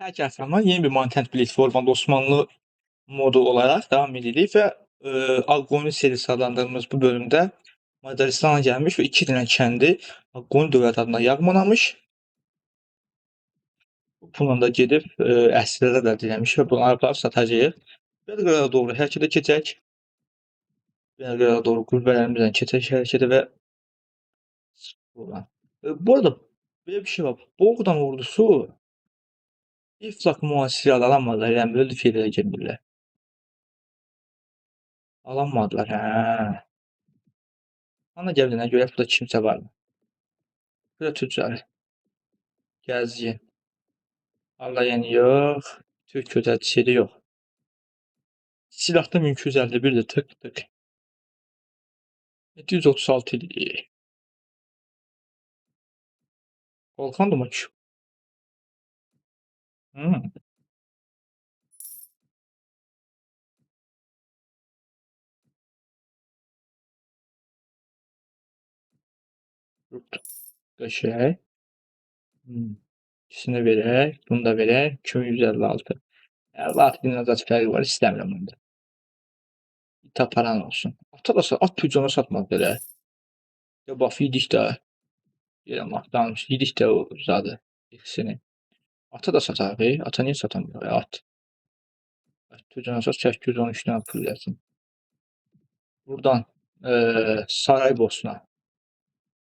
Hər iki əfsanlar yeni bir content platformanda Osmanlı modu olaraq davam edirik və Ağqoyun serisi adlandırdığımız bu bölümdə Macaristana gəlmiş və 2 dənə kəndi Ağqoyun dövlət adına yağmalamış. Bununla da gedib əsirlərə də diləmiş və bunları aparıb satacağıq. Belqrada doğru hərəkətə keçək. Belqrada doğru qüvvələrimizlə keçək hərəkətə və buradan. Bu arada belə bir şey var. Doğrudan ordusu İflak mühasirəyə alamadılar, yəni böyle şeylərə girmirlər. Alamadılar, hə. Ana gəl bir dənə görək burada kimsə varmı? Burada tüccar, gəzgin, allayan yox, Türk gözəlçisi də yox. Silahda 1251-dir, tık tık. 736 idik. Qalxan da mı ki? Qəşəng. İkisini verək, bunu da verək. 2156. Artıq dinləzat fərqi var, istəmirəm bunu da. İt aparan olsun. Ata da at tüccara satmaz belə. Ya bax yedik də. Deyirəm bax danış, yedik də o zadı ikisini. Ata da satar, ata niyə satamıyor? At. Tüccara sat 813 dənə pul yazsın. Buradan Saraybosna.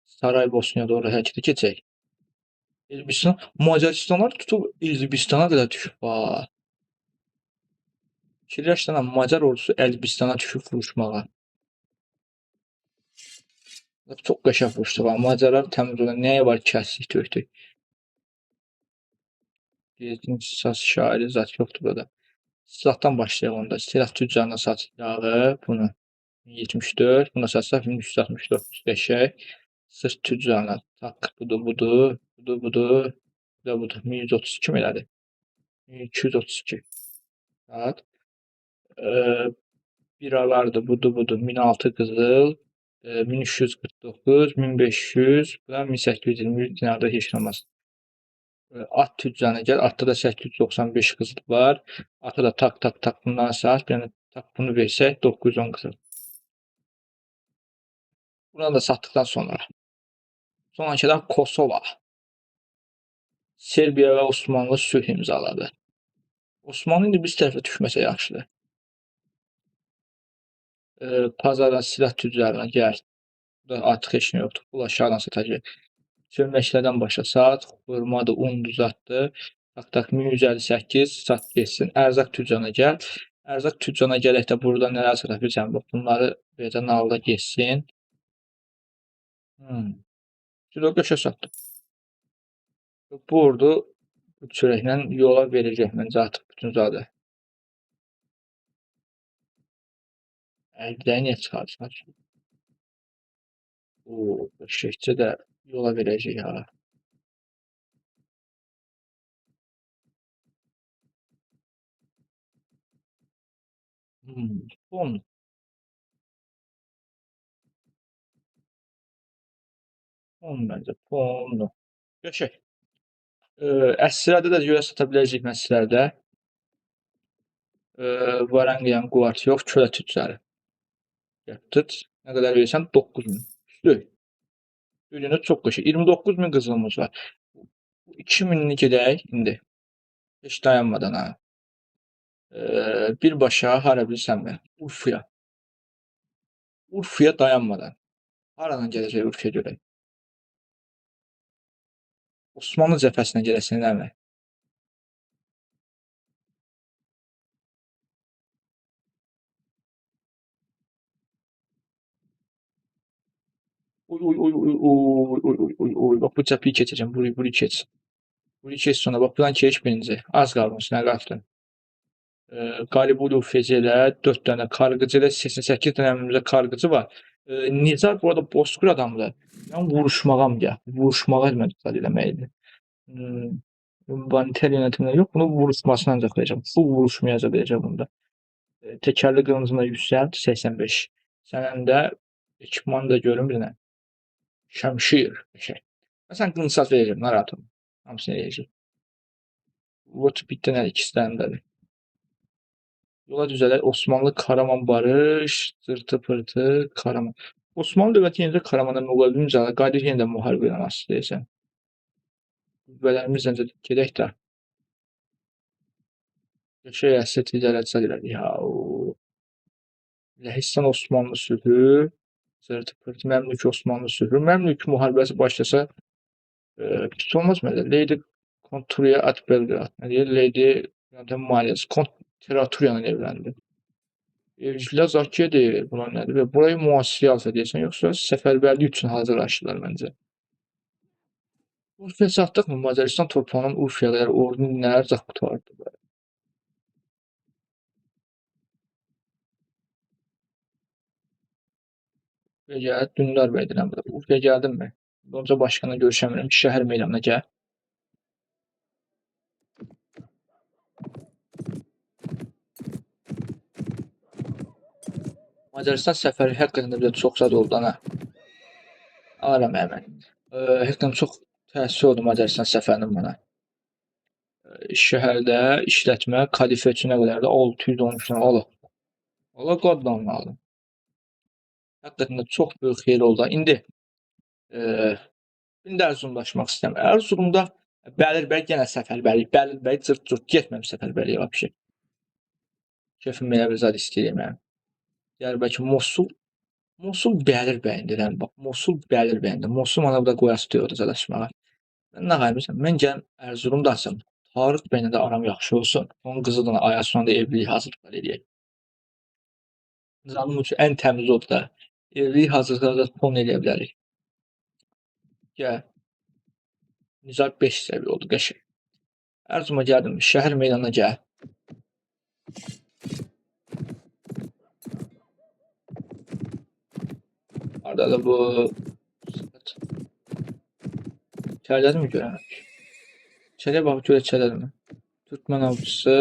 Saraybosnaya doğru hərəkətə keçək. Elbistan, Macaristanlar tutub Elbistana qədər düşüb bax. Fikirləşsən Macar ordusu Elbistana düşüb vuruşmağa. Çox qəşəng vuruşdu bax. Macarlar təmiz olan nəyə var kəsdik tökdük. Gezgin saz şairi zat yoxdur burada. Silahdan başlayaq onda. Silah tüccarına sat yağı, bunu 74, buna satsaq 1369 qəşəng. Sırt tüccarına tak, budur, budur, budur, budur, budur, budur. 1132 mi elədi? 232. Saat. Biralardır, budur, budur. 1006 qızıl, 1349, 1500, bunlar 1823 dinarda heç olmaz. At tüccarına gəl, atda da 895 qızıl var. Ata da tak tak tak bundan sat, yəni tak bunu versək 910 qızıl. Bunu da satdıktan sonra. Sonrakıdan Kosova. Serbiya və Osmanlı sülh imzaladı. Osmanlı indi biz tərəfə düşməsə yaxşıdır. Pazardan silah tüccarına gəl. Burada artıq heç nə yoxdur. Pul aşağıdan satacaq. Çömləklərdən başa sat. Xurmadır, undur, zaddır. Tak tak 1158 sat geçsin. Ərzaq tüccarına gəl. Ərzaq tüccarına gələk də burada nələr sata biləcəm. Bunları verəcəm nalda geçsin. Kilo qəşə satdım. Bu ordu bu çörəklə yola verəcək məncə artıq bütün zadı. Əldə niyə çıxarsan? Qəşəkcə də yola verəcək ha. Fon. Fon məncə, fonlu. Qəşək. Əsrlərdə də görə sata biləcək məsələlərdə. Varanqyan Quartyov kölə tüccarı. Tut. Nə qədər verirsən? 9000. Üstü. Ürünü çox qəşək. 29000 qızılımız var. 2000'ni gedək indi. Heç dayanmadan ha. Birbaşa hara bilsənmi? Urfaya. Urfaya dayanmadan. Haradan gələcək Urfaya görək? Osmanlı cəbhəsinə gələsən eləmi? Oy. Bak bu cəbhəyi keçəcəm. Burayı keç. Burayı keç sonra. Bak buradan keç birinci. Az qalmış. Nə qalxdın? Qalibulu Fezələ 4 dənə kargıcı ilə 88 dənə əmrimizdə kargıcı var. Nizar bu arada bozkır adamdır. Yəni vuruşmağam gəl. Vuruşmağa mən istifadə eləməkdir. Baniter yönətimində yox. Bunu vuruşmasına ancaq verəcəm. Bu vuruşmayacaq verəcəm bunda. Təkərli qılıncına yüksəlt 85. Sənin də ekipmanı da görün bir dənə. Şəmşir. Məsələn qılıncsaz verəcəm. Narahat olma. Hamısını eləyəcək. Vot bitdən hər ikisindən. Yola düzələr Osmanlı Karaman Barış, Zırtı Pırtı, Karaman. Osmanlı dövləti yenə də Karamandan müqaviləncə qayıdır yenə də müharibə ilə asılı deyəsən. Qüvvələrimiz necə gedək də. Şey əsr ticarət elədik ya. Ləhəstan Osmanlı sülhü, Zırtı Pırtı, Məmlük Osmanlı sülhü. Məmlük müharibəsi başlasa pis olmaz mı? Leydi Konturiya at Belgrad. Leydi yöntem maliyesi Kont Teraturiyanın evləndi. Evcilər Zakiyedir, bunlar nədir? Və burayı müasirə alsa deyəsən, yoxsa səfərbərlik üçün hazırlaşdılar məncə. Urfiya satdıq mı? Macaristan torpağının Urfiyalılar ordunu nələr caq qutardı. Urfiya gəl, Dündar bəy deyirəm burada. Urfiya gəldin mi? Lonca başkanla görüşəmirəm ki, şəhər meydanına gəl. Macaristan səfəri həqiqətən də bizə çox zad oldu ana. Aram həmən. Həqiqətən çox təsir oldu Macaristan səfərinin bana. Şəhərdə işlətmə kadife üçün nə qədərdir? 613 dənə alıb. Allah qaddan aldım. Həqiqətən də çox böyük xeyir oldu. İndi Ərzurumlaşmaq istəyirəm. Ərzurumda Bəlirbəy yenə səfərbərlik. Bəlirbəy cırt-cırt getməm səfərbərliyə vəbşi. Kefim elə bir zad istəyirəm mən. Diyarbəkir, Mosul Bəlirbəyindir. Bax, Mosul Bəlirbəyindir. Mosul mənə burada qoyası deyil zadlaşmağa. Mən nə qaymışam? Mən gələm Ərzurumda açım. Tarıq bəylə də aram yaxşı olsun. Onun qızıdına Ayasonda evlilik hazırlıqları eləyək. Canım üçün ən təmiz odur da. Evlilik hazırlıqları fon eləyə bilərik. Gəl. Nizar 5 səviyyə oldu qəşəng. Ərzuruma gəldim. Şəhər meydanına gəl. Hardadır bu? İçərilədir mi görəmək? İçəriyə bax, görə içərilədir mi? Türkmen avcısı,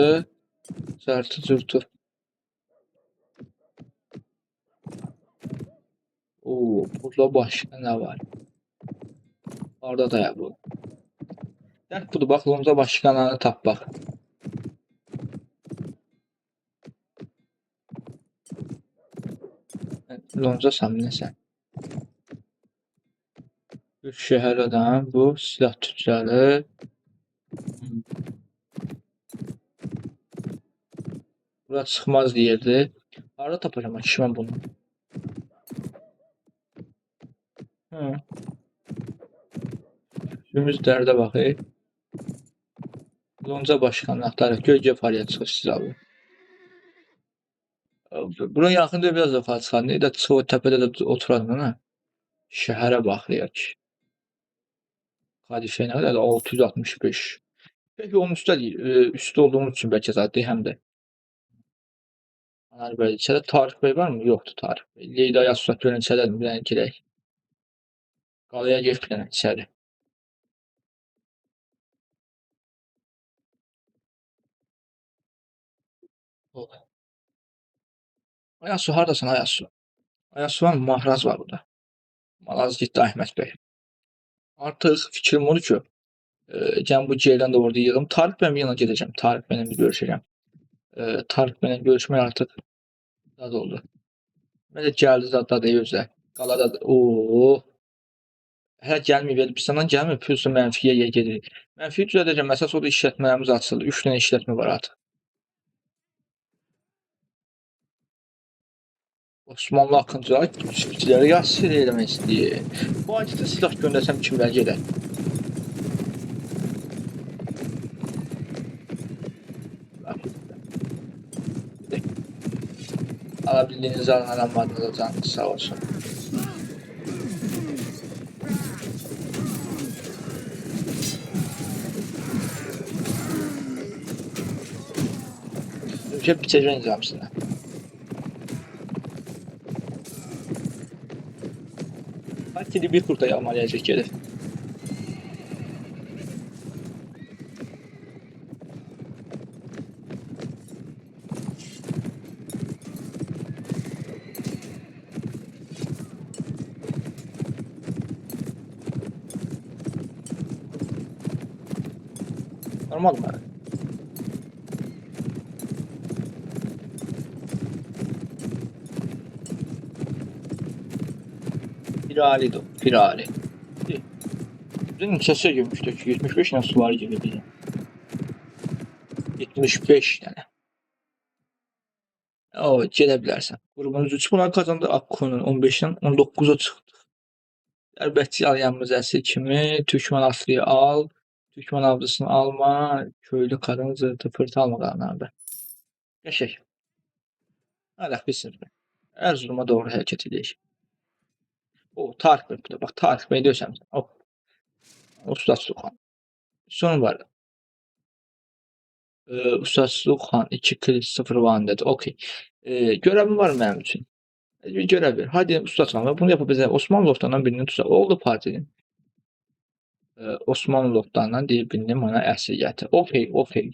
Zərtı Zürtü. Burada başqa nə var? Orada da ya bu. Dərk budur, bax, Lonca başqananı tap, bax. Lonca samnəsən. Bir şəhər adam, bu silah tüccarı. Bura çıxmaz deyirdi. Harada tapacam ki mən bunu? Ümüz dərdə baxı. Lonca başqanını axtarıq. Gölgə fəaliyyət çıxır siz abi. Bura yaxında biraz da yuxarı çıxar. Nə də çıxıb təpədə də oturalım, hə? Şəhərə baxıyaq. Kadifə nə qədər? 665. Peki onun üstə deyil. Üstü olduğumuz üçün bəlkə zaten həm də. Anar bəy, içədə Tarıq bəy var mı? Yoxdur Tarıq bəy. Leyla Yassuat görən içədədir, bir dənə girək. Qalaya gef bir dənə içəri. Ayassu hardasan Ayassu? Ayassu var mı? Mahraz var burada. Malazgirtdə Əhməd bəy. Artıq fikrim odur ki, gəlin bu Ceylan da orada yığım. Tarıq bəylə yana gedəcəm. Tarıq bəylə bir görüşəcəm. Tarıq bəylə görüşmək artıq zad oldu. Mən də gəldi zadda da özə. Qalada da. Hələ gəlməyib, Elbistandan gəlməyib, pulsa mənfiyə gedirik. Mənfiyə düzədəcəm, əsas odur işlətmələrimiz açıldı. 3 dənə işlətmə var artıq. Osmanlı Akıncılar güclüləri yasir eləmək istəyir. Bu aydın silah göndərsəm kimlər gedər? Alabildiğiniz almadığınızda canınız sağ olsun. Ülke biteceğiniz hamsını. Belki bir kurta yağmalayacak gelir. Normal mı? Piralidir o. Pirali. Bizim neçəsə girmişdik? 75 dənə suvari girdi. 75 dənə. O, gedə bilərsən. Qurbanımız 3 bunlar kazandı. Akkunun 15-dən 19-a çıxdı. Dərbətçi alyanımız əsir kimi Türkmen Asliyi al. Türkmen avcısını alma. Köylü karın zırtı pırtı alma qalanlarda. Qəşək. Ələk bir sınırı. Erzurum'a doğru hərəkət edək. O, Tarık Bey burada. Bax, Tarık Bey deyirsən. Hop. Ustad Sulxan. Son var. Ustad Sulxan 2 klik 0 vandadır. Okey. Görevim var mənim üçün. Bir görev. Hadi Ustad Sulxan. Bunu yapabiləcək. Osmanlı lotlarından birini tutaq. Oldu partinin. Osmanlı lotlarından birini mənə əsir gətir. Okey, okey.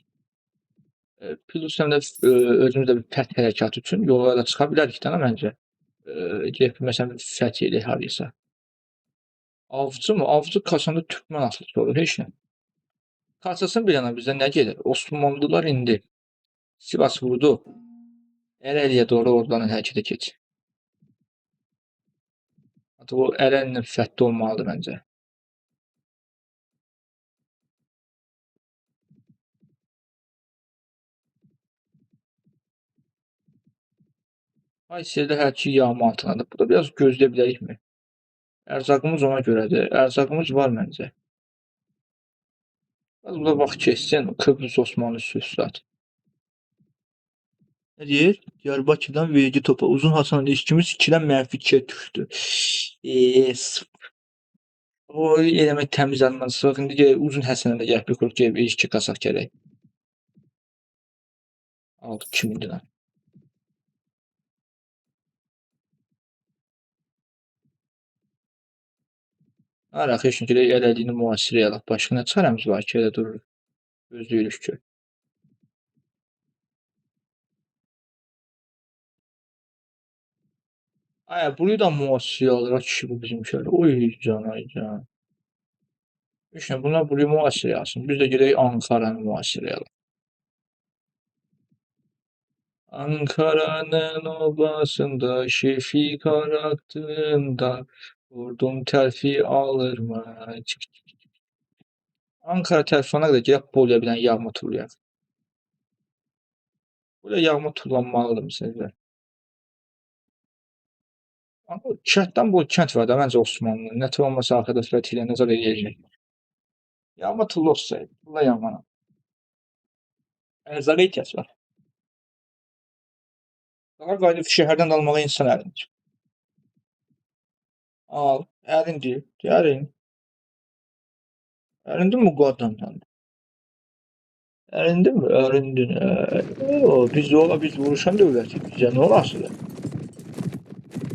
Plus həm də özümüzdə bir fəth hərəkatı üçün yollara da çıxa bilərik də məncə. Gedib məsələn fəth edək harayasa. Avcı mı? Avcı kaçanda Türkmen asılısı olur. Heç nə. Kaçasın bir yana bizdə nə gelir? Osmanlılar indi Sivas vurdu. Ərəliyə doğru oradan hərəkətə keç. Hatta o Ərəllə fəthdə olmalıdır məncə. Ay sizdə hər şey yağma altındadır. Bu da biraz gözləyə bilərikmi? Ərzaqımız ona görədir. Ərzaqımız var məncə. Az burada vaxt keçsin. Kıbrıs Osmanlı Sülhsat. Ne deyir? Diyarbakır'dan vergi topa uzun Hasan ilişkimiz 2'den -2'ye düştü. O eləmək təmiz almansıq. İndi uzun Həsənə də gəlib bir qrup gəlib ilişki qasaq gərək. 6-2000 dinar. Araq heç nə elədiyini müasirə elək. Başqa nə çarəmiz var ki, elə durur. Gözləyirik ki. Ay, burayı da müasirə alır kişi bu bizimkiler. Oy can, ay can. Heç nə, bunlar burayı müasirə alsın. Biz də gedək Ankaranı müasirə alaq. Ankara'nın obasında, Şefik araktığında, vurdum terfi alır mı? Ankara terfana kadar gelip Bolu'ya bir yağma turlayaq. Buraya yağma turlanmalıdır məsələn. Ama kənddən bu kənd var da məncə Osmanlı. Nə tər olmasa arkadaşlar ilə nəzər edəcək. Yağma turlu olsaydı. Tulla yağmana. Ərzaqa ihtiyac var. Daha qayıdıb şəhərdən almağa insan ərindir. Al, ərindir. Ərin. Ərindin mi qadından? Ərindin mi? Ərindin. Biz vuruşan dövlətik. Bizə nə olasıdır?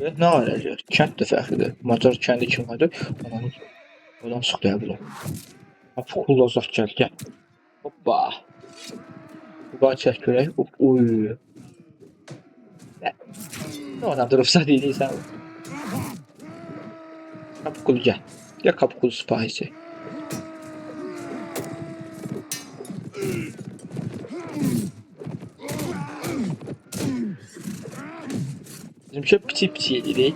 Nə alacaq? Kənd də fərqlidir. Macar kəndi kim vardır? Oradan sıxdı ya. Pulla zat gəl, gəl. Hoppa. Buqağı çək görək. Oy. Nə oradan durubsa deyilsən. Kapıkulu gəl. Gəl kapıkulu sipahisi. Bizimki piçi edirik.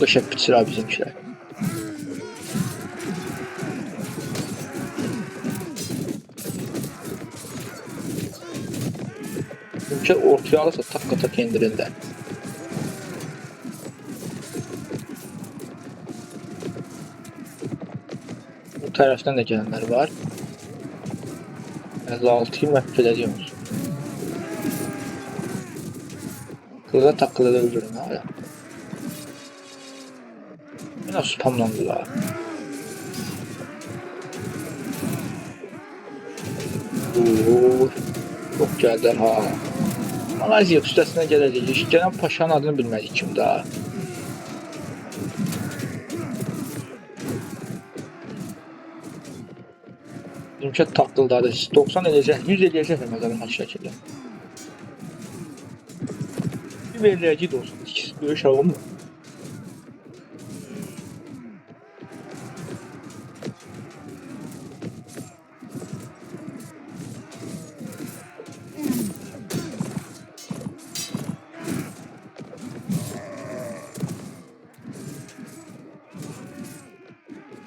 Qəşəng piçir abi bizimkiler. Bizimkiler ortaya alırsa takka tak indirirlər. Bu tərəfdən də gələnlər var. 56'yı məhv edəcəyimiz. Kılığa takkıda da öldürün hala. Yine spamlandılar. Çok gəllər ha. Malayziya üstəsinə gələcək. Gələn paşanın adını bilmədik kim daha. Bizimki taqqıldadı. 90 eləyəcək, 100 eləyəcək məzarın şəkildə. Bir verəcək də olsun. İkisi böyük şahım mı?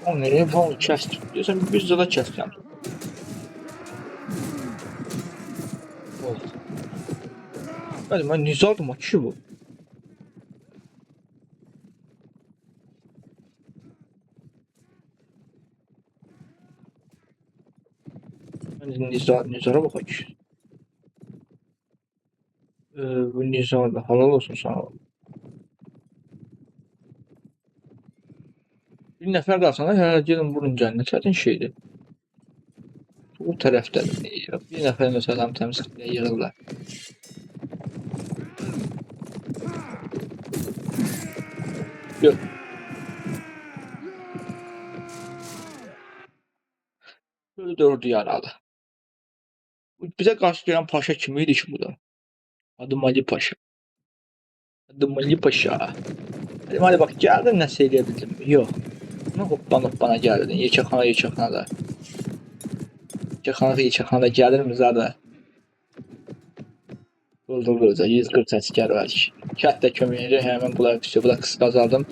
O nereye falan kestim. Diyorsan bir zala keseceğim. Oh. Ben nizardım ki bu. Ben nizara bakak. Bu nizarda halal olsun sana. Bir nəfər qalsana, hə, gedin vurun gəlin. Çətin şeydir. O tərəfdən bir nəfər məsələn təmizləyə yığırlar. Yox. Böyle dördü yaralı. Bizə qarşı gələn paşa kim idi ki bu da? Adım Ali Paşa. Adım Ali Paşa. Dedim hadi bak gəldin nəsə eləyə bildim mi? Yox. Nə hoppana gəldin. Yekəxana. Yekəxana gəlirmi zadə? Vurdu 140 əsgər var ki. Kənddə köməyəcək həmin bunlar pişiyor. Bu da qız qazaldım.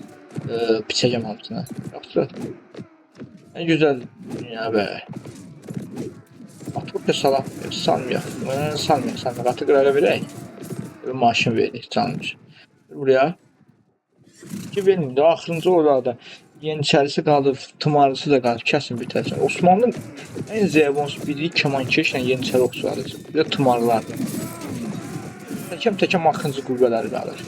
Piçəcəm hamısını. Yoxsa ne güzel dünya be. Atıp da salmıyor. Salmıyor. Atıp öyle bir maaşını verdik canımız. Buraya ki benim de axırıncı orada Yeniçərisi qaldı, tımarlısı da qaldı, kəsin bitərsən. Osmanlı ən zəvons biri Kemankeşlə Yeniçəri oxçularıdır. Bir də tımarlılardır. Təkəm axıncı qüvvələri qalır.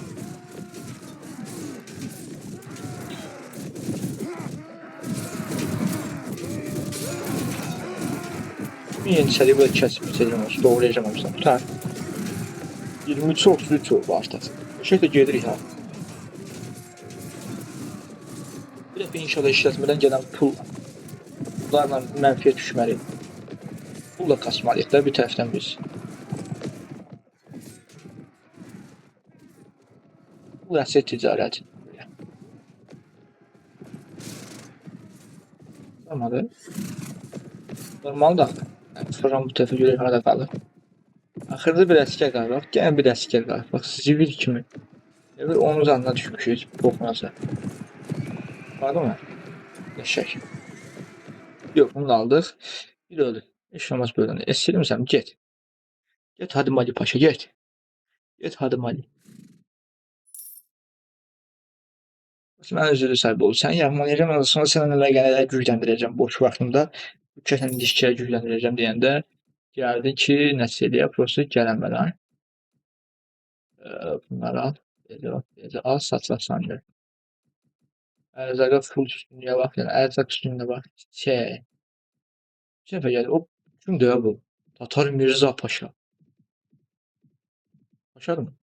Yeniçəri böyle kəsib bitəcəm olsun, doğrayacam olsun. Tutar. 23-33 oldu artıq. Şey də gedirik ha. Bir dəfə inşallah işlətmədən gələn pullarla mənfiyə düşməli. Pulla kasmalıyıq da bir tərəfdən biz. Bu əsr ticarət. Olmadı. Normaldır. Sonra bu tərəfə görə harada qalır. Axırda bir əskər qalır. Bax, gələn bir əskər qalır. Bax, zivil kimi. Bir onun canına düşmüşük. Boxunasa. Vardı mı? Eşək. Yox, bunu da aldıq. Bir öldü. Heç olmaz böyle. Esirimsəm, get. Get hadi Mali Paşa, get. Get hadi Mali. Mən özürlü sahibi ol. Sən yaxmalayacağım, sonra sənə nələr gücləndirəcəm boş vaxtımda. Keçən ilişkiyə gücləndirəcəm deyəndə gəldi ki, nəsə eləyə, prosta gələnmədən. Bunları al. Belə al, satlasan gör. Ərzaqa full üstünlüyə bax, yəni ərzaq üstünlüyə bax. Şey. Bir dəfə gəlir, o kimdir ya bu? Tatar Mirza Paşa. Paşadır mı?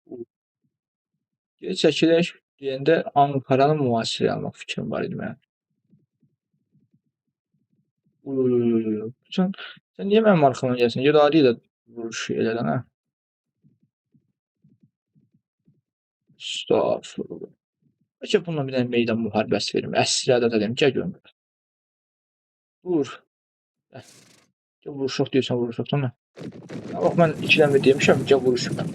Geri çəkilək deyəndə Ankaranın mühasirəyə almaq fikrim var idi mənim. Sen niye benim arkamdan gelsin? Ya da Ali ile vuruş elədən hə? Estağfurullah. Bəlkə bununla bir dənə meydan müharibəsi verim. Əsrədə də deyim, gəl görmür. Vur. Gəl vuruşaq deyirsən vuruşaq da nə? Bax mən 2 dəmə demişəm, gəl vuruşum mən.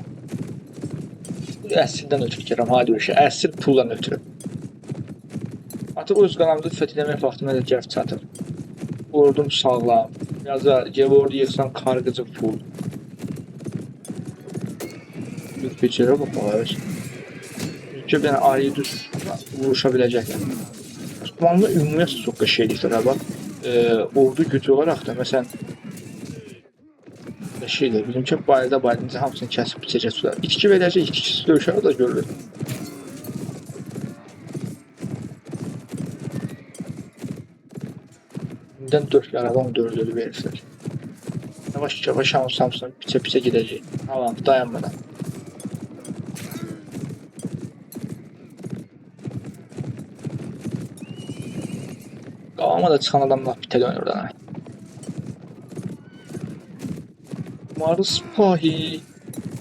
Bu əsrdən ötürü gəlirəm, hadi vuruşaq. Əsr puldan ötürü. Artıq öz qanamızı fethləmək vaxtına da gəlib çatır. Ordum sağlam. Yaza ordu yıxsan kargıcı full. Lütfeçilere bakmalar. Çünkü bir dənə ayı düz vuruşa biləcəklər. Osmanlı ümumiyyətlə çox qəşənglikdir ha bax. Ordu gücü olaraq da məsələn şeydir, bizimki bayırda hamısını kəsib biçəcəklər. İtki verəcək, itkisi döyüşəri da görülür. Gündən 4 yaradan 4 verirlər. Yavaş hamısını piçə gedəcək. Tamam, dayanmadan. Qavama da çıxan adamlar bitə dönür oradan. Maruz Pahi.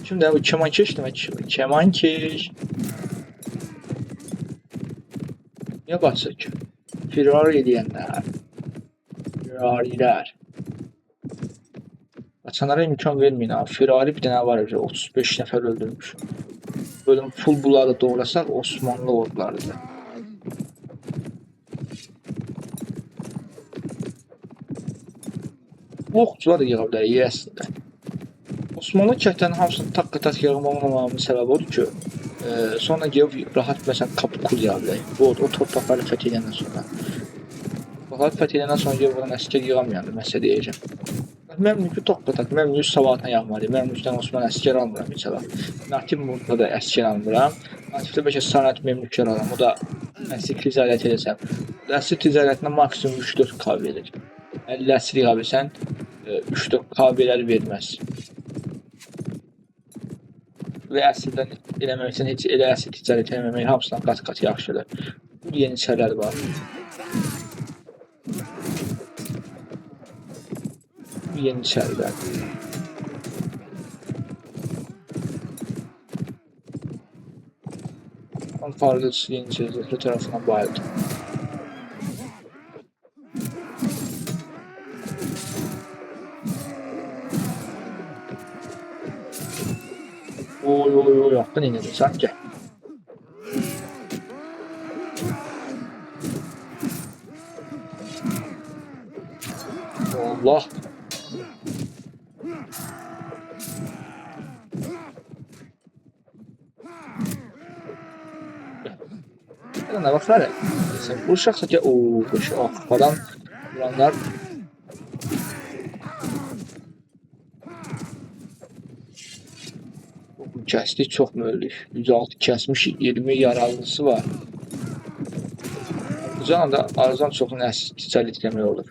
Şimdi bu Kemankeş demek ki. Kemankeş. Niye qaçır ki? Firar edənlər. Firariler. Qaçanlara imkan verməyin ha. Firari bir dənə var, 35 nəfər öldürmüş. Bölüm full bunları doğrasaq Osmanlı ordularıdır. Okçular da yığa bilər əslində. Osmanlı kəndlərinin hamısını tak-tak yığmamamamın səbəbi odur ki, sonra gəlib rahat məsələn Kapıkul yığa bilər. O torpaqları fəth edəndən sonra. Torpaqları fəth edəndən sonra gəlib oradan əsgər yığamayanda mən sizə deyəcəm. Məmlükü tak-tak, məmlük savadına yağmalıyam. Məmlükdən Osman əsgər almıram heç vaxt. Natif Murda da əsgər almıram. Natifdə bəlkə Sanat məmlüklər alam. O da əsir ticarət edəsəm. O da əsir ticarətinə maksimum 3-4K verir. 50 əsir yığa bilsən 3-4K verər verməz. Və əslində eləmək üçün heç elə əsl ticarət eləməmək hamısından qat-qat yaxşıdır. Bu yeniçərilər var. Bu yeniçərilər. Farklı yeniçərilər tərəfindən bayıldı. Oy oy oy haqqın inədir sən gəl. Allah. Nə baxar? Sən bu uşaqsa ki, o uşaq falan vuranlar kəsdik çox möllük. 106 kəsmiş, 20 yaralısı var. Bu zaman da arzan çoxun əsl ticarət demək olur.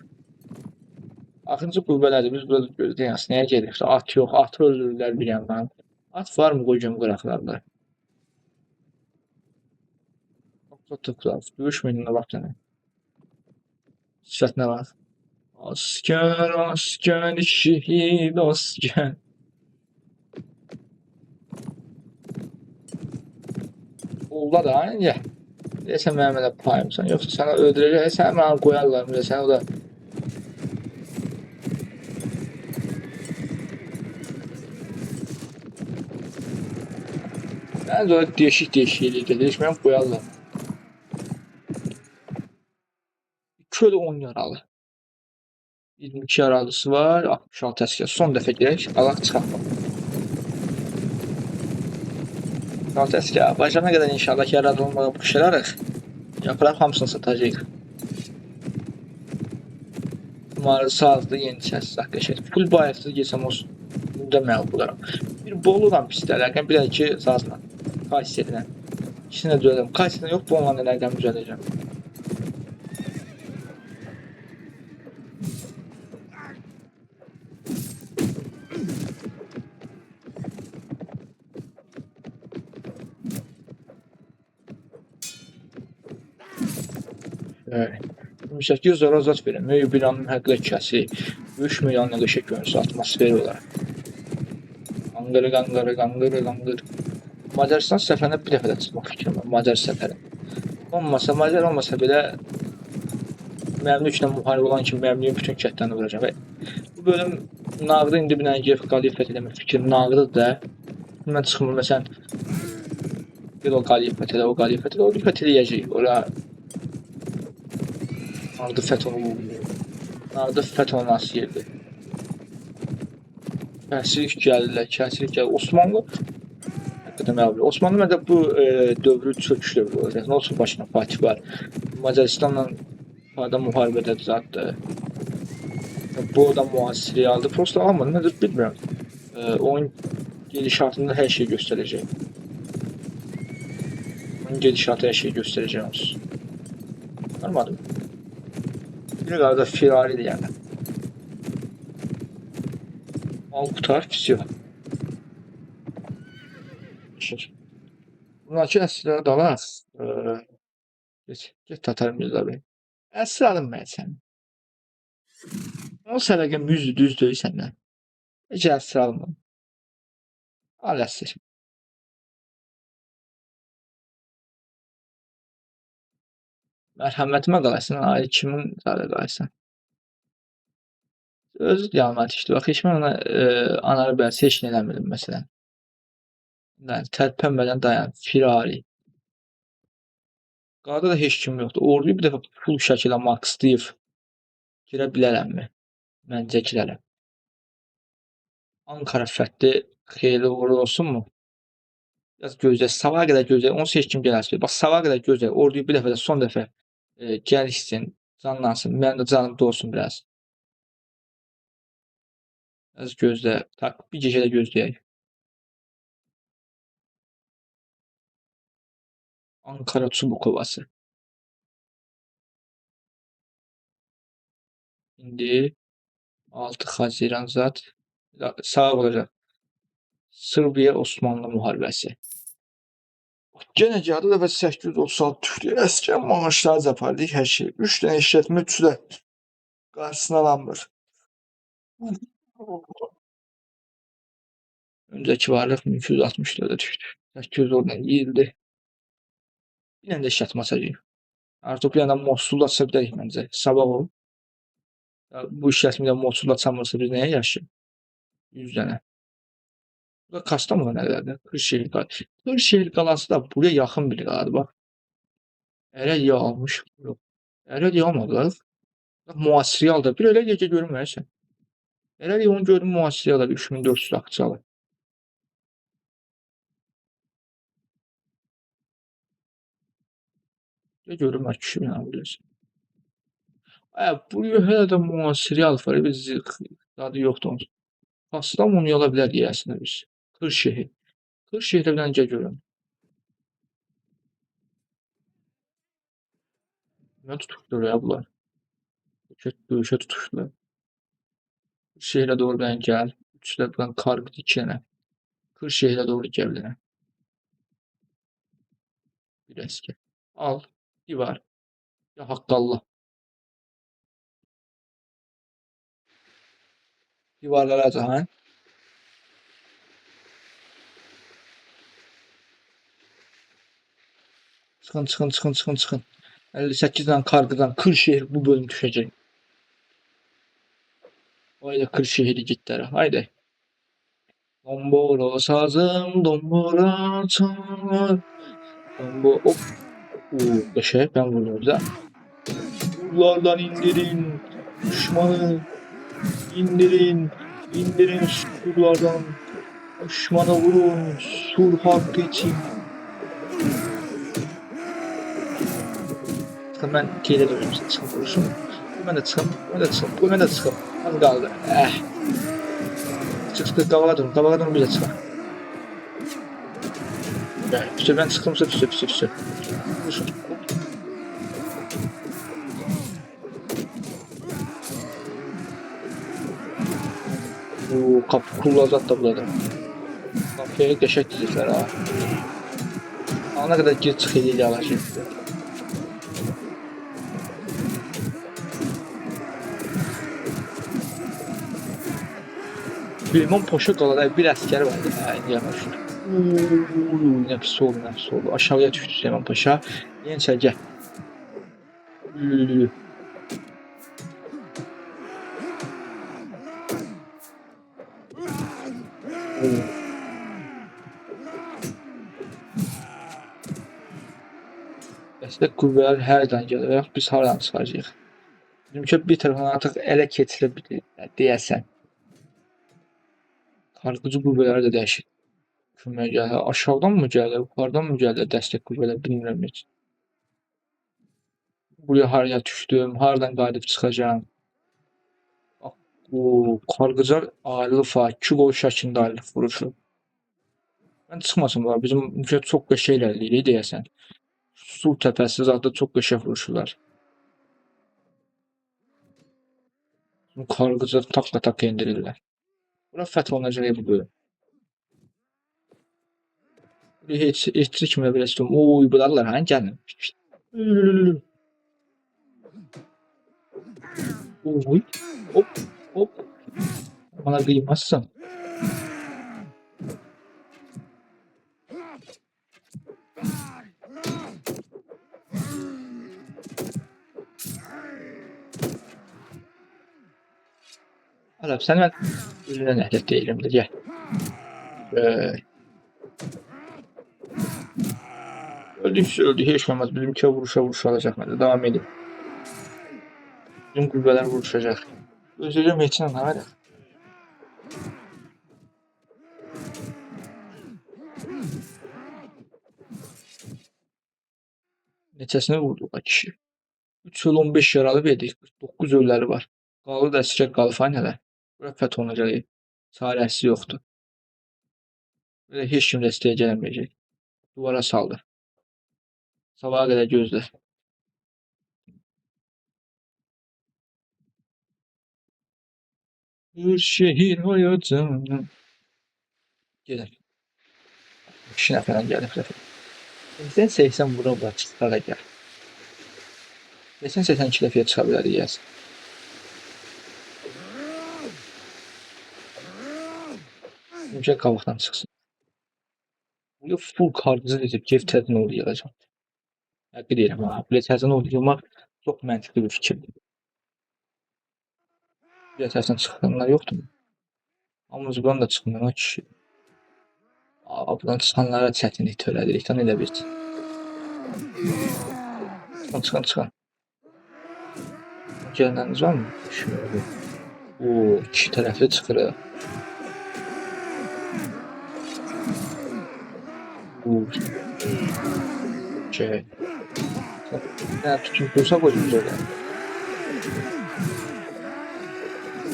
Axıncı qüvvələrdir. Biz burada görürük, nəyə gedir? At yox, atı öldürürlər bir yandan. At var mı qoyacağım qıraqlarlar? Tıklar. Dövüş menüne bak yani. Sifətinə bax. Asker, asker, şehid asker. Oldu da, ya. Deyəsən mənim elə payımsan, yoxsa sənə öldürəcək, səni mənə qoyarlar, sən o da. Məncə o değişik yerə gedir, mən qoyarlar. 2 ölü 10 yaralı. 22 yaralısı var, 66 əskər. Son dəfə girək, alaq çıxartmaq. 66 əskər, başına qədər inşallah ki, yaradılmağa başararıq. Yapıraq hamısını satacaq. Marısı azdı, yeniçərsiz haqq eşit. Full bayaqsız geçsəm olsun. Bunda məğlub olaram. Bir boludan pisdə əlaqəm, bir də ki, sazla. Kayserilə. İkisini də düzələm. Kayserilə yox, bu onunla əlaqəm düzələcəm. Demişlər ki, 100 euro zat verin. Böyük binanın həqiqlə kəsi. 3 milyon nəqişə görünsü atmosferi olaraq. Qanqırı. Macaristan səfərinə bir dəfə də çıxmaq fikrim var. Macar səfəri. Macar olmasa belə məmlüklə müharibə olan kimi məmlüyün bütün kəndlərini vuracaq. Bu bölüm nağdı indi bir dənə gəlib Qaliyə fəth eləmək fikrim nağdıdır da. Mən çıxmır, məsələn, bir o Qaliyə fəth elə, o Qaliyə fəth elə, o fəth eləyəcək. Ora Nağdı fəth olunur. Nağdı fəth olunması yerdir. Kəsirik gəlir. Osmanlı Osmanlı məndə bu dövrü çöküş dövrü olacaq. Nə olsun başına Fatih var. Macaristanla müharibədədir zaten. Bu da mühasirəyə aldı. Prosta almadı. Nədir bilmirəm. Onun gedişatında hər şey göstərəcək. Onun gedişatı hər şey göstərəcək olsun. Anlamadım. Bir arada firaridir yəni. Al qutar, pis yox. Bunlar ki, əsrlərə dalaq. Get Tatar Mirza Bey. Əsr alınmaya sən. O sələqəm düz deyil səndən. Heç əsr alınmam. Al əsr. Mərhəmətimə qalasın, ay kimin zadə qalasın. Özü yamat işdir. Bax, heç mən ona anarı bəlsi heç nə eləmirdim, məsələn. Yəni, tərpənmədən dayan, firari. Qadada da heç kim yoxdur. Orduyu bir dəfə full şəkildə maxlayıb girə bilərəmmi? Məncə girərəm. Ankara fəthi xeyirli uğurlu olsunmu? Biraz gözlə. Sabaha qədər gözlə. Onsuz heç kim gəlməz. Bax, sabaha qədər gözlə. Orduyu bir dəfə də son dəfə gəlişsin, canlansın. Mənim də canımda olsun biraz. Biraz gözlə. Tak, bir gecə də gözləyək. Ankara Çubukovası. İndi 6 Haziran zat sağ olacaq. Sırbiya Osmanlı müharibəsi. Gene gəldi dəfə 836 düşdü. Əskər maaşları zapardık hər şey. 3 dənə işlətmə 3 də qarşısına alınmır. Öncəki varlıq 1264-ə düşdü. 800 oradan yeyildi. Bir dənə də işlətmə açacağıq. Artıq bir dənə Mosul aça bilərik məncə. Sabah o. Bu işlətmədə Mosul açamırsa biz nəyə yaşayıq? 100 dənə. Bu da Kastamonu nə qədərdir? Kırşehir qalası. Kırşehir qalası da buraya yaxın bir qaladır. Bax. Ərəb yağmış. Yox. Ərəb yağmadılar. Müasiriyə da. Bir elə gecə görməyəsən. Ərəb onu gördüm müasiriyə da 3400 akçalı. Ne görüm ben kişi ne biliyorsun. Buraya hələ də müasiri alfa biz adı yoxdur onun. Kastamonu ola bilər deyəsən biz. Kırşehir. Kırşehirdə bir dənə görüm. Nə tutubdur ya bunlar? Döyüşə tutuşdular. Kırşehirə doğru ben gəl. Üçlə buradan kargı dikənə. Kırşehirə doğru gəl bir dənə. Bir əskər. Al. Divar. Ya haqqallah. Divarlara cahan. Çıxın, çıxın, çıxın, çıxın, çıxın. 58'den kargıdan Kırşehir bu bölüm düşecek. Haydi Kırşehir'i gittiler. Haydi. Dombora sazım, dombora çalar. Hop. Beşe ben vurdum orada. Surlardan indirin. Düşmanı indirin. İndirin surlardan. Düşmanı vurun. Sur hakkı için. Ben keyde dönüyorum size. Çıkın vuruşun. Ben de çıkım. Ben de çıkım. Az kaldı. Çık kavağa dön bir de çıkar. İşte ben çıkımsa düşse. Vuruşun. Kapı kullanacak da burada. Kapıya qəşək dizirlər ha. Ana kadar gir çıx edilə alacaq. Limon poşu qalada bir əskər vardı. Yavaş. Ne pis oldu. Aşağıya düşdü Süleyman Paşa. Yençə gəl. Dəstək qüvvələr hərdən gəlir. Biz haradan çıxacağıq? Bizimki bir tərəfdən artıq ələ keçilə bilir deyəsən. Kargıcı qüvvələri də dəyişir. Kömək gəlir. Aşağıdan mı gəlir? Yuxarıdan mı gəlir dəstək qüvvələr bilmirəm heç. Buraya haraya düşdüm? Haradan qayıdıb çıxacağım? Kargıcar ayrılıb ha. 2 qol şəklində ayrılıb vuruşu. Mən çıxmasın var. Bizim ülkə çox qəşəng irəliləyir deyəsən. Su təpəsi zaten çox qəşəng vuruşurlar. Kargıcar tak indirirlər. Bura fəth olunacaq bu bölüm. Heç kimi belə istəyirəm. Bularlar ha gəlin. Hop. Bana kıymazsan. Alap sen ben yüzüne nefret değilimdir gel. Öldü hiç olmaz. Bizimki vuruşa alacak. Devam edin. Bizim kulübeler vuruşacak. Özürüm için hadi. Neçəsini vurdu o kişi. 3 il 15 yaralı verdik. 49 ölüləri var. Qalıb əsgər qalıb hələ. Bura fəth olunacaq. Çarəsi yoxdur. Belə heç kim dəstəyə gəlməyəcək. Duvara saldı. Sabaha qədər gözlə. Bir şehir hayatım. Gedək. 2 nəfərlə gəlib rəfə. 80 bura bura çıxara gəl. 82 dəfəyə çıxa bilərik yəs. Necə qabaqdan çıxsın. Bu full kartızı edib gev təzən oldu yığacaq. Həqqi deyirəm ha. Belə təzən oldu yığmaq çox məntiqli bir fikirdir. Bir təzən çıxanlar yoxdur mu? Amma buradan da çıxmıyor ha kişi. Buradan çıxanlara çətinlik törədirik də elə bir. Çıxın. Gələnləriniz var mı? Şöyle. Oo, iki tərəfli çıxır. Şey. Ne tutuyorsa koydum böyle.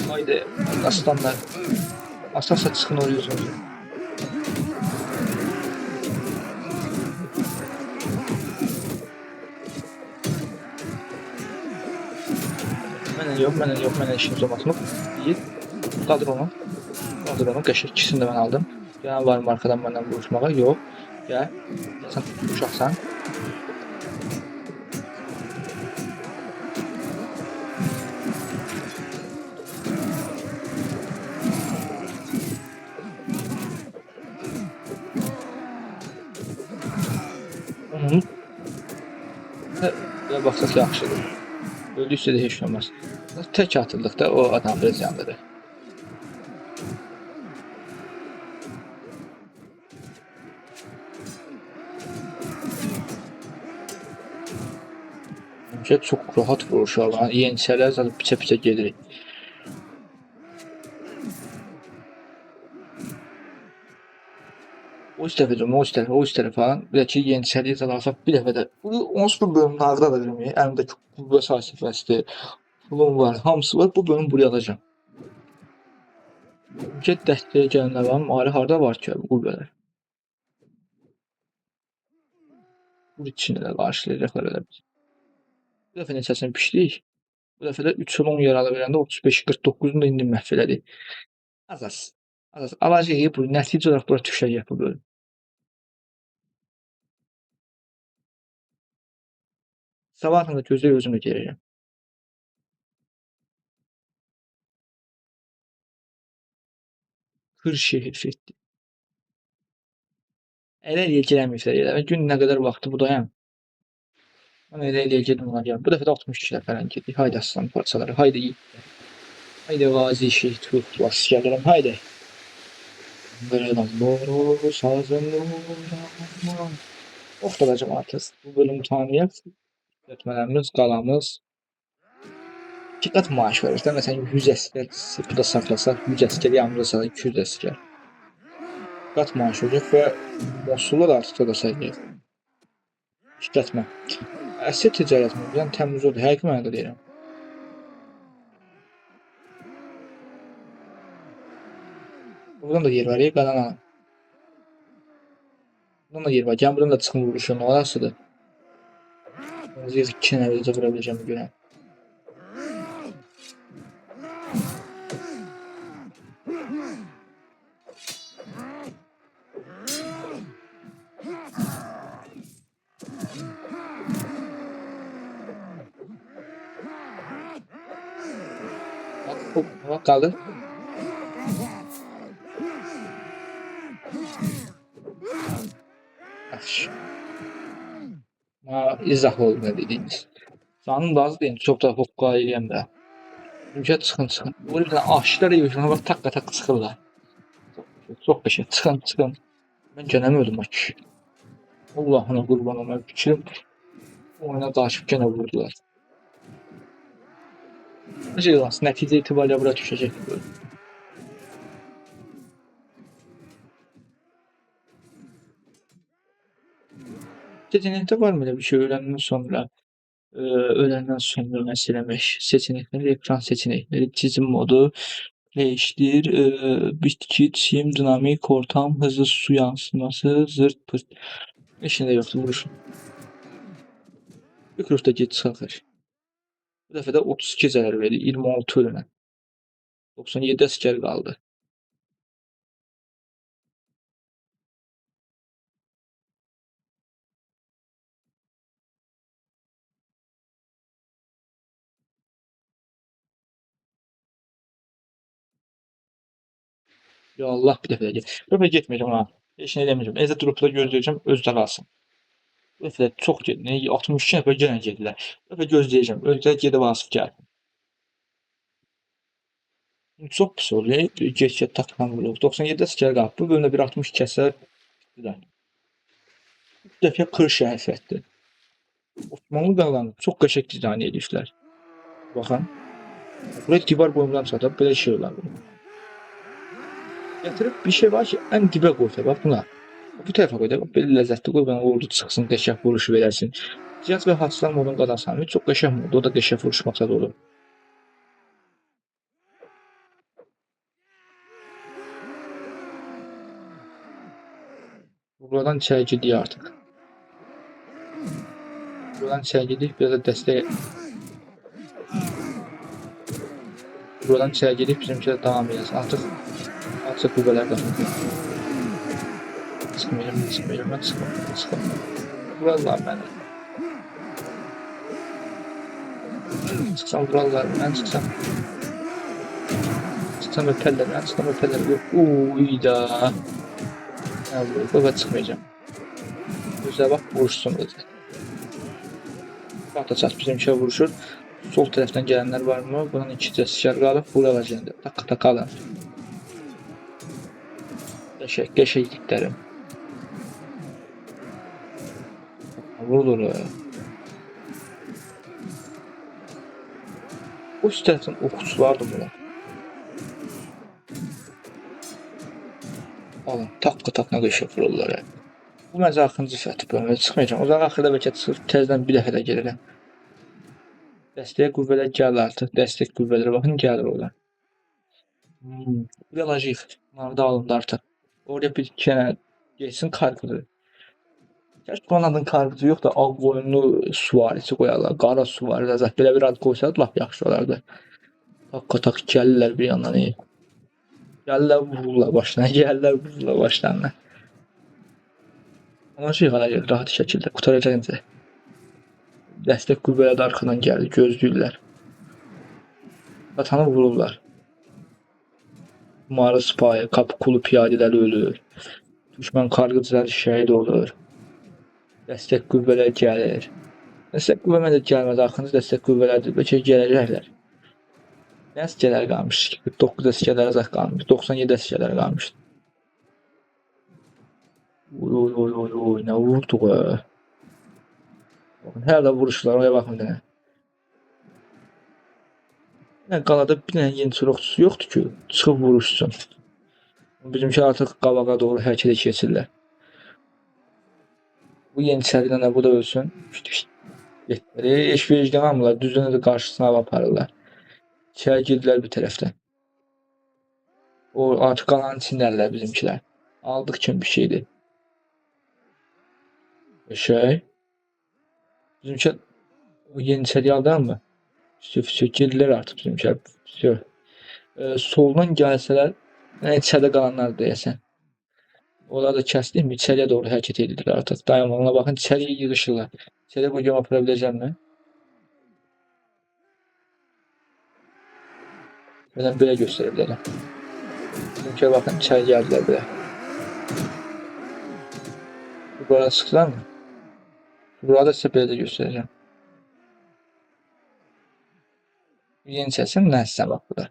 Haydi aslanlar. Aslan çıkın oluyorsunuz. Məndən işimiz olmasın. Deyil. Qaldır onu. Qəşək ikisini də mən aldım. Gələn varım arxadan məndən vuruşmağa. Yox. Gəl. Sən uşaqsan. Belə baxsaq yaxşıdır. Öldüksə də heç olmaz. Tək atıldıqda o adam biraz yandıdır. Çox rahat vuruşuyor. Yenicələr zaten piçə gedirik. O üst tərəfə falan. Bir də ki, yenicəliyə zaten bir dəfə də. Onsuz bu bölümün ağrıda da bilməyək. Əlimdəki qüvvə sahəsifəsdir. Pulum var, hamısı var. Bu bölümü buraya alacağım. Get dəstəyə gələnlər var. Ayrı harda var ki bu qüvvələr? Bu içində də qarşılayacaqlar elə biz. Bu dəfə neçəsini pişdik. Bu dəfə də 3 il 10 yaralı verəndə 35-49-unu da indi məhv elədik. Az. Alacağıq bu. Nəticə olaraq bura düşəcək bu bölüm. Sabahla da gözlə özümü gələcəm. Kırşehir fethi. Elə gəlməyibsə elə. Gün nə qədər vaxtı budayam. Mən elə gedim ona gələm. Bu dəfə də 62 nəfərlə getdik. Haydi aslan parçaları. Haydi iyi. Haydi vazi şehit tutlas gəlirəm. Haydi. Doğru sazın uğramam. Oxtulacam artıq. Bu bölümü tanıyaq. Öğretmenlərimiz, qalamız. 2 qat maaş verir də. Məsələn 100 əsgər burada saxlasaq, 100 əsgər yanımıza salaq, 200 əsgər. Qat maaş olacaq və Mosulda da artıq da sayılır. İşlətmə. Əsir ticarət mi? Yəni təmiz oldu. Həqiqi mənada deyirəm. Buradan da yer var ya, qadan alın. Buradan da yer var. Gəlin buradan da çıxın vuruşun. Orasıdır. Yazıq 2 nəvəcə vura biləcəm bir görəm. Bak qaldı. Yaxşı. İzah oldu nə dediyiniz. Canım da az deyim, çox da hoqqa eləyəm də. Ümkət çıxın. Bu bir dənə aşıqlar yürüyüşünə bax taqqa çıxırlar. Çox qəşəng. Çıxın. Mən gələmiyordum o kişi. Allahına qurban olma fikrim. Oyuna daşıb gənə vurdular. Nəticə itibarilə bura düşəcək. Seçenekte var mı öyle bir şey öğlenden sonra mesela seçenekleri, ekran seçenekleri, çizim modu, değiştir, bitki, sim, dinamik, ortam, hızlı su yansıması, zırt pırt. İşinde yoktu vuruşun. Microsoft'ta geç çıxır. Bu dəfə də 32 zərər verdi, 26 ölünə. 97 əsgər qaldı. Ya Allah bir dəfə də get. Bu dəfə getməyəcəm ha. Heç nə eləməyəcəm. Evdə durub da gözləyəcəm, özdə qalsın. Bu dəfə də çox getdi. 62 nəfər yenə gedilər. Bu dəfə gözləyəcəm. Özdə gedib asıb gəlsin. Çox pis oluyor. Get takılan vurur. 97 əsgər qalıb. Bu bölümdə bir 60 kəsə bir dəfə 40 şəhərfətdir. Osmanlı qalanı çox qəşəng dizayn ediblər. Baxın. Buraya divar boyundan çatıb belə şey olar. Gətirib bir şey var ki, ən dibə qoysa bax buna. Bu tərəfə qoy da belə ləzzətli qoy, bana ordu çıxsın, qəşəng vuruşu verərsin. Cihaz və hasılan modun qazansan, çox qəşəng oldu. O da qəşəng vuruş maqsadı olur. Buradan içəri gidiyor artıq. Buradan içəri gedib, biraz da dəstək. Buradan içəri gedib bizimkilə davam edəcək. Artıq qüvvələr qazanır. Sıxmayacam, mən sıxmayacam. Vurarlar məni. Çıksam vurarlar, mən çıksam. Çıksam öperler, ben çıksam öperler. Yok, iyi da. Baba çıkmayacağım. Güzel bak vuruşsun dedi. Ataçat bizimkilə vuruşur. Sol tərəfdən gələnlər var mı? Bunun iki cəsişər qalıb, vur alacaqdır. Tak alın. Qəşək itlərim. Vurdur. O üst tərəfdən oxuculardır bunlar. Alın, takla qəşək vururlar. Bu məncə axırıncı fəthi bölümdə çıxmayacaq. O zaman axırda bəlkə çıxıb təzədən bir dəfə də gəlirəm. Dəstək qüvvələr gəlir artıq. Dəstək qüvvələri baxın gəlir oradan. Biolojik. Bunlar da alındı artıq. Oraya bir iki dənə geçsin kargıdır. Gerçi bunun adının kargıcı yox da ağ boyunlu süvarisi qoyarlar. Qara süvari da belə bir ad qoysaq lap yaxşı olardı. Tak gəlirlər bir yandan. Gəlirlər vururlar başlarına. Gəlirlər vururlar başlarına. Ama şey qalacaq rahat şəkildə qutaracaq necə. Dəstək qüvvələr də arxadan gəlir, gözləyirlər. Vatanı vururlar. Marı sipahi, kapı kulu piyadelər ölür. Düşman kargıcılar şəhid olur. Dəstək qüvvələr gəlir. Dəstək qüvvə məncə gəlmədi. Axırıncı dəstək qüvvələrdir. Bəlkə gələcəklər. Nə əsgərlər qalmışdı? 49 əsgərlər azaq qalmışdı. 97 əsgərlər qalmışdı. Oy, nə vurduq ha. Hər də vuruşlar, oraya baxın denə. Yəni qalada bir dənə yeni çıraqçısı yoxdur ki, çıxıb vuruşsun. Bizimki artıq qabağa doğru hərəkətə keçirlər. Bu yeniçərilər də bu da ölsün. Getməli. Heç vicdan almırlar. Düzünü də qarşısına aparırlar. İçəri girdilər bir tərəfdən. O artıq qalanın içindədirlər bizimkilər. Aldıq kimi bir şeydir. Şey. Bizimki o yeniçəri aldılar mı? Girdilər artıq bizimkilər. Soldan gəlsələr, içəridə qalanlar deyəsən. Onlar da kəsdim, içəriyə doğru hərəkət edirlər artıq. Dayanmalarına baxın, içəriyə yığışırlar. İçəriyə bu gemi apara biləcəkmi? Məsələn, belə göstərə bilərəm. Bizimkiyə baxın, içəri gəldilər belə. Burada çıxdılar mı? Burada sizə belə də göstərəcəm. Yeni səsin nəsə bax burada.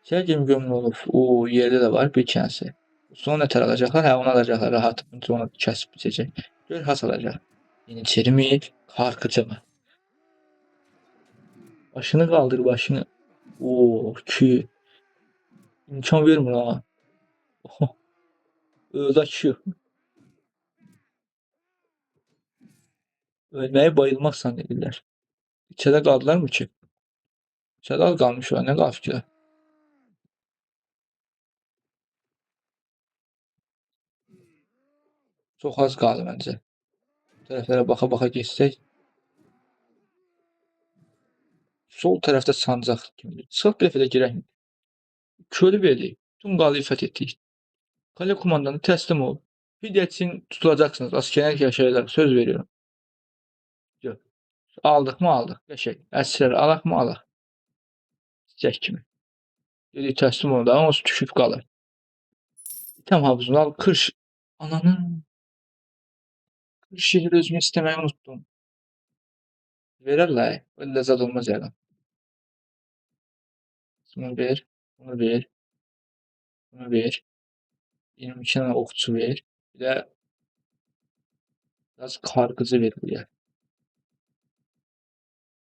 İçəri gemi gömülü olub. Yerdə də var bir kənsi. Sonra nətər alacaqlar? Hə, onu alacaqlar rahat. Onu kəsib bitəcək. Gör, has alacaq. Yeniçeri mi? Karkıcı mı? Başını qaldır, başını. Ki. İmkan vermir ha. Öldü şu. Ölmeye bayılmak zannediyorlar. İçeride kaldılar mı ki? İçeride az kalmış var. Ne kalmış ki? Çok az kaldı bence. Tərəflərə baxa-baxa geçsək. Sol tərəfdə sancaq kimi. Çıx bir dəfə də girək. Körü verdik. Tüm qalı fəth etdik. Kale kumandanı teslim ol. Fidye için tutulacaksınız. Asker yaşayacak. Söz veriyorum. Yok. Aldık mı aldık. Yaşay. Əsirləri alaq mı alaq. Çiçək kimi. Dedik teslim ol da onsuz düşüb qalır. İtəm havuzunu al. Kırş. Ananın. Kırş şehir özümü istemeyi unuttum. Verirler. Öyle zat olmaz yani. Bunu ver. Bunu ver. Bunu ver. 22 tane okçu ver. Bir de biraz kargıcı ver buraya.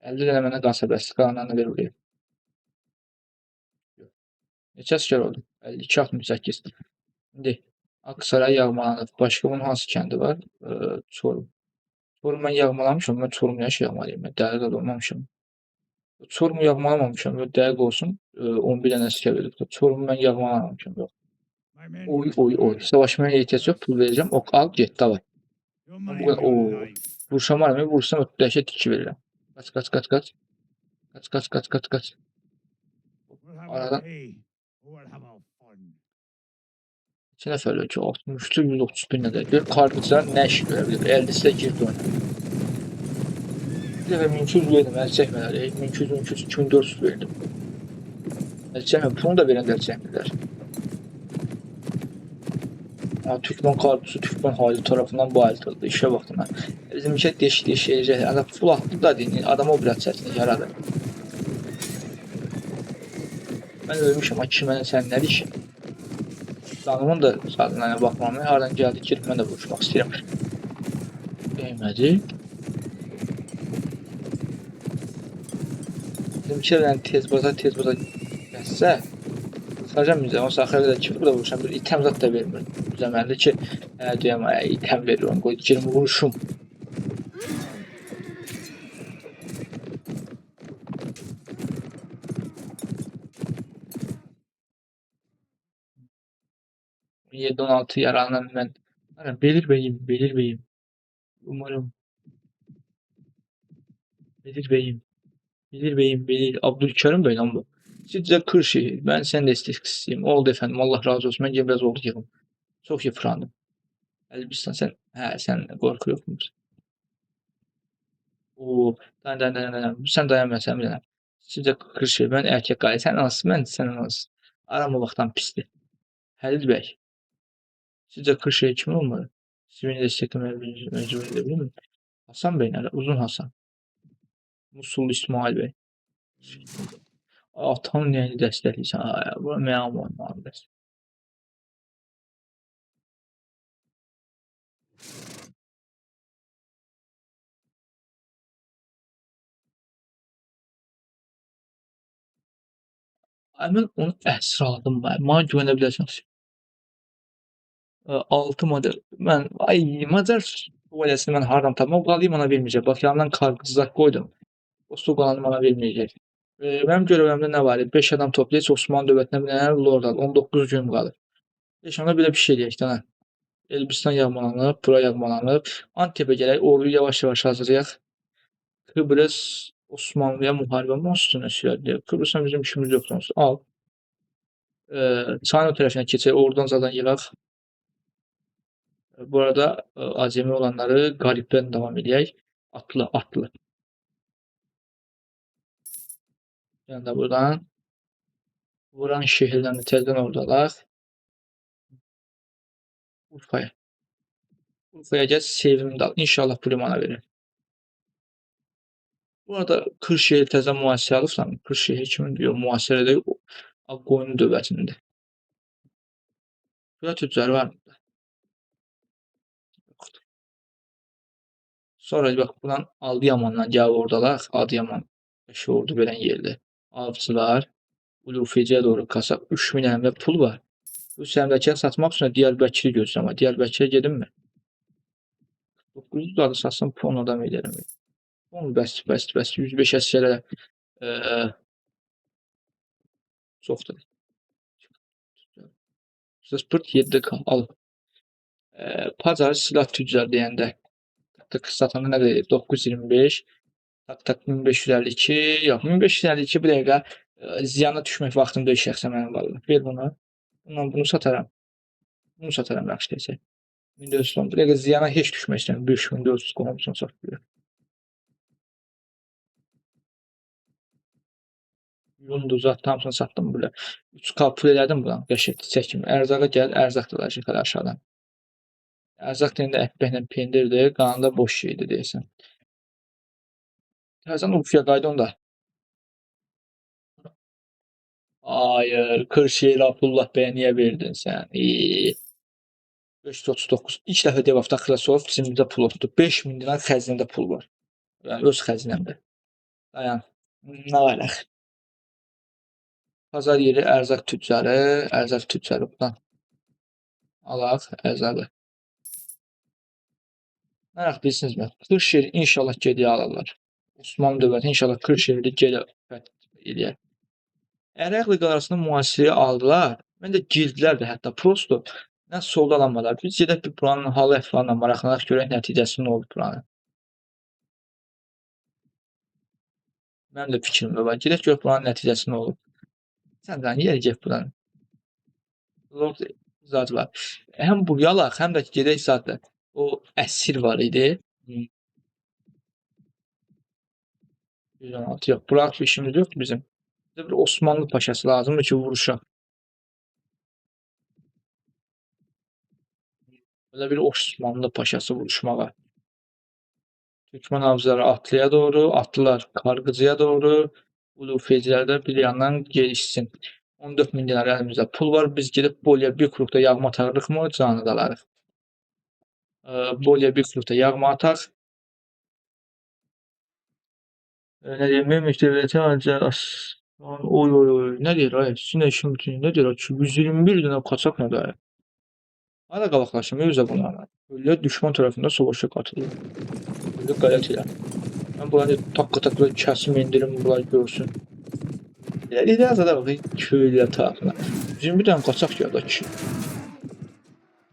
50 tane mənə qasəbəsi qalanlarını ver buraya. Neçə asker oldu? 52, 68. İndi Aksaray yağmalanıb. Başqa bunun hansı kəndi var? Çorum. Çorum mən yağmalamışam. Mən Çorumlu yaşayamalıyım. Mən dəqiq də olmamışam. Çorumu yağmalamamışam. Böyle dəqiq olsun. 11 dənə əsgər verib. Çorumu mən yağmalamamışam. Yox. Oy oy oy. Savaşmaya ehtiyac yox. Pul verəcəm. Ok al get. Davay. Ama bu kadar. Oo. Vursam var mı? Vursam dəhşət 2 verirəm. Kaç kaç kaç kaç. Kaç kaç kaç kaç kaç. Aradan 2 nəfər ölür ki 63 131 nədir? Bir kartçılar nə iş görə bilir? 50-si də girdi ona. Bir dəfə 1200 verdim, əl çəkmələri. 1200, 1200, 2400 verdim. Əl çəkmə, bunu da verən də əl çəkmirlər. Türkmen kartusu Türkmen hali tarafından bayıltıldı. İşe baktım ben. Bizim işe deşik. Adam full attı da değil. Adam o biraz sesini yaradı. Ben ölmüşüm. Aki mənə sən nədir ki? Canımın da sadına bakmam. Hardan geldi ki mən də vuruşmaq istəyirəm. Değmədi. Bizimkiler tez baza gəlsə Sadəcə müzə, o saxıya qədər ki, burada vuruşam, bir itəm zat da vermir. Müzəməli ki, deyəm, itəm veriyorum, qoy girim vuruşum. Yedi 16 yaranan mən. Belir beyim. Umarım. Belir. Abdülkerim Bey lan bu. Sizce Kırşehir. Ben sen destek isteyeyim. Oldu efendim. Allah razı olsun. Ben biraz oldu yığım. Çok yıprandım. Elbistan sen. He sen korku yok musun? Oo. Dayan. Sen dayanmıyorsan bilemem. Sizce Kırşehir. Ben erkek gayet. Sen nasılsın? Ben sen nasılsın? Arama baktan pisli. Halil Bey. Sizce Kırşehir kim olmalı? Siz beni desteklemeye mecbur edebilir mi? Hasan Bey nerede? Uzun Hasan. Musul İsmail Bey. Atam neyini dəstəkləyirsən? Ay, bu mənim müharibəsi. Ay, mən onu əsir aldım mən. Mənə güvənə bilərsiniz. 6 model. Mən ay Macar ailəsini mən hardan tapım? O qalıyı mənə verməyəcək. Bax yanından kartızak qoydum. O su qalanı mənə verməyəcək. Mənim görevimdə nə var? 5 adam toplayıb Osmanlı dövlətinə minən lord al. 19 gün qalır. Heç ona belə bir şey deyək də. Elbistan yağmalanıb, bura yağmalanıb. Antepə gələk, orduyu yavaş-yavaş hazırlayaq. Kıbrıs Osmanlıya müharibə üstünə sürərdi. Kıbrısla bizim işimiz yoxdur. Al. Çayın o tərəfinə keçək, oradan zaten yığaq. Bu arada acemi olanları qalibdən davam edək. Atlı. Yəni də buradan Vuran şehirdən təzədən ordalar. Urfaya. Urfaya gəl, sevimli al. İnşallah pulu mənə verir. Bu arada Kırşehir təzə mühasirə alıbsan. Kırşehir kimindir? Yox, mühasirədə Qoyun dövlətində. Burada tüccar var mı? Yoxdur. Sonra bax buradan Adıyamandan gəl ordalar. Adıyaman beş ordu verən yerdə. Avcılar Ulufeciyə doğru kasab 3000 əmrə pul var. Rusiyadakıya satmaq üçün Diyarbəkiri gözləyirəm. Amma Diyarbəkirə gedimmi? 900 dollar satsam pon adam edərəm. Pon bəs 105 əsgərə çoxdur. Sport 7K al. Pacar silah tüccar deyəndə tak satanda nə deyir? 925 tak 1552 yox 1552 bir dəqiqə ziyana düşmək vaxtında şəxsən mənim vallah. Ver bunu. Bundan bunu sataram. Bunu sataram yaxşı desək. 1410 bir dəqiqə ziyana heç düşmək istəmirəm. 5400 qoymuşam satılır. Yundu zat hamısını satdım burada. 3K pul elədim buna. Qəşəng çəkim. Ərzaqa gəl, ərzaq da alacaq hələ aşağıdan. Ərzaq deyəndə ətbəklə pendirdir, qanında boş şeydir deyəsən. Təzən Urfaya qayıdın da. Hayır, Kırşehir Abdullah bəyə niyə verdin sən? 539. İlk dəfə devafda xilas olub, cimdə pul oldu. 5000 dinar xəzinədə pul var. Yəni öz xəzinəmdə. Dayan. Nə var? Bazar yeri ərzaq tüccarı buradan alaq ərzağı. Nərəx bilsinizmi? Kırşehir inşallah geriyə alırlar. Osmanlı dövləti inşallah Kırşehiri geri eləyər. Ərəqli qalasını mühasirəyə aldılar. Məncə girdilər də hətta prosto. Nə solda alamadılar. Biz gedək bir buranın halı əhvalına maraqlanaq görək nəticəsi nə oldu buranın. Mənim də fikrimdə var. Gedək görək buranın nəticəsi nə olub. Sən də yerəcək buranın. Lord zadlar. Həm buraya alaq, həm də gedək zaten. O əsir var idi. 116 yox. Burak bir işimiz yoxdur bizim. Bizə bir Osmanlı paşası lazımdır ki, vuruşaq. Böyle bir Osmanlı paşası vuruşmağa. Türkmen avcıları atlıya doğru, atlılar kargıcıya doğru. Ulufeciler de bir yandan gelişsin. 14.000 dinar elimizde pul var. Biz gidip Bolya bir kurukta yağma atarıq mı? Canı dalarıq. Bolya bir kurukta yağma atar. Ne diyeyim? Mehmet Devleti ancak oy oy oy. Ne diyor ay? Sizin işin bütün ne diyor? 121 dinar kaçak ne diyor? Hala qalaqlaşım özə bunlarla. Ölülər düşman tərəfində savaşa qatılır. Böyle qələt elə. Mən bunları takla kəsim indirim bunlar görsün. İlyas da bax köylülər tərəfinə. 21 dənə qaçaq gəldi kişi.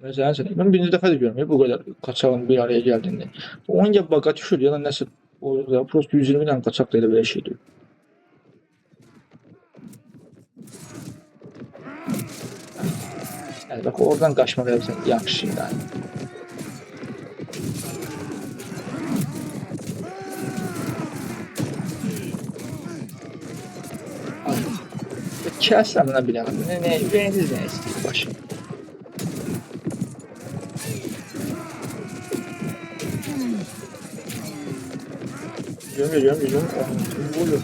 Məsələn, mən birinci dəfə də görməyim bu qədər qaçağın bir araya gəldiğini. 10 ya baqa düşür ya da nəsə olur ya. Prosto 120 dənə qaçaq da elə belə şeydir. Yəni bax oradan qaçmaq yaxşı yəni. Kəsəm nə biləm. Nə istəyir başım. Görüyorum. Oluyor.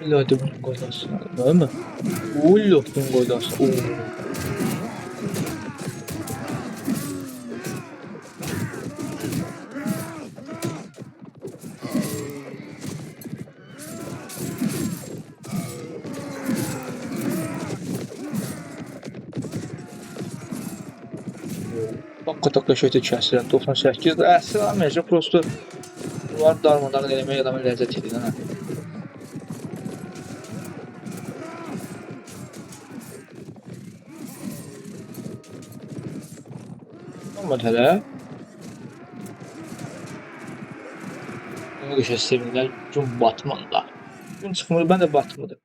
İlla de bunun golasın. Değil mi? Oluyor bunun golasın. Takla şeydə kəsirəm. 98 əsl almayacaq. Prosto bunları darmadağın eləmək adamın ləzzət edir. Hə? Olmadı hələ. Onu qəşə sevinirlər. Gün batmanda. Gün çıxmır, mən də batmıdır.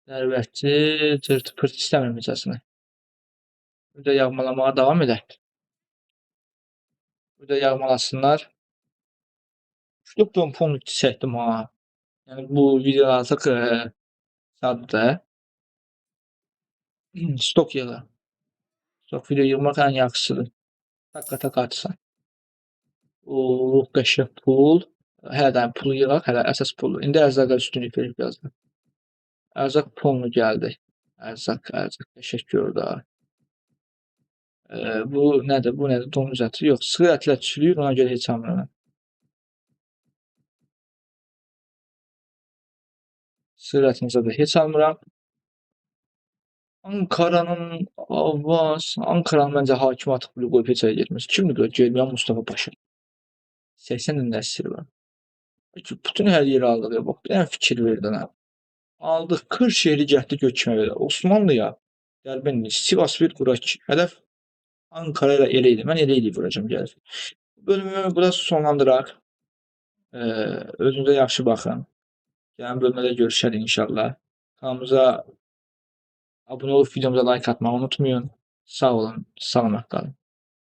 Nərvətçi, cırt-pırt istəmirəm məcasını. Burada yağmalamağa davam edək. Burada yağmalasınlar. 3 pon çəkdim ha. Yəni bu video artıq saatdır. Stok yağı. Stok video yığmaq ən yaxşısıdır. Tak atsan. O qəşəng pul. Hələ də pulu yığaq, hələ əsas pul. İndi ərzaqa üstünlük verib yazdım. Ərzaq pulunu gəldi. Ərzaq təşəkkür da. Bu nədir? Bu nədir? Donuz əti. Yox, sıxı ətlər çürüyür, ona görə heç almıram. Sırrətinizi də heç almıram. Ankaranın məncə hakimiyyəti pulu qoyub heç yerə getməz. Kimdir bu? Germiyan Mustafa Paşa. 80 ilin əsiri var. Bütün hər yeri aldıq ya. Bax, bir dənə fikir verdin ha. Aldıq 40 şehri gətirdik hökmə verə. Osmanlıya Dərbənd, Sivas bir quraq ki. Hədəf Ankara ilə Ereğli. Mən Ereğli vuracam gəlir. Bölümü burada sonlandıraq. Özünüzə yaxşı baxın. Gələn bölmədə görüşərik inşallah. Kanalımıza abunə olub videomuza like atmağı unutmayın. Sağ olun, salamat qalın.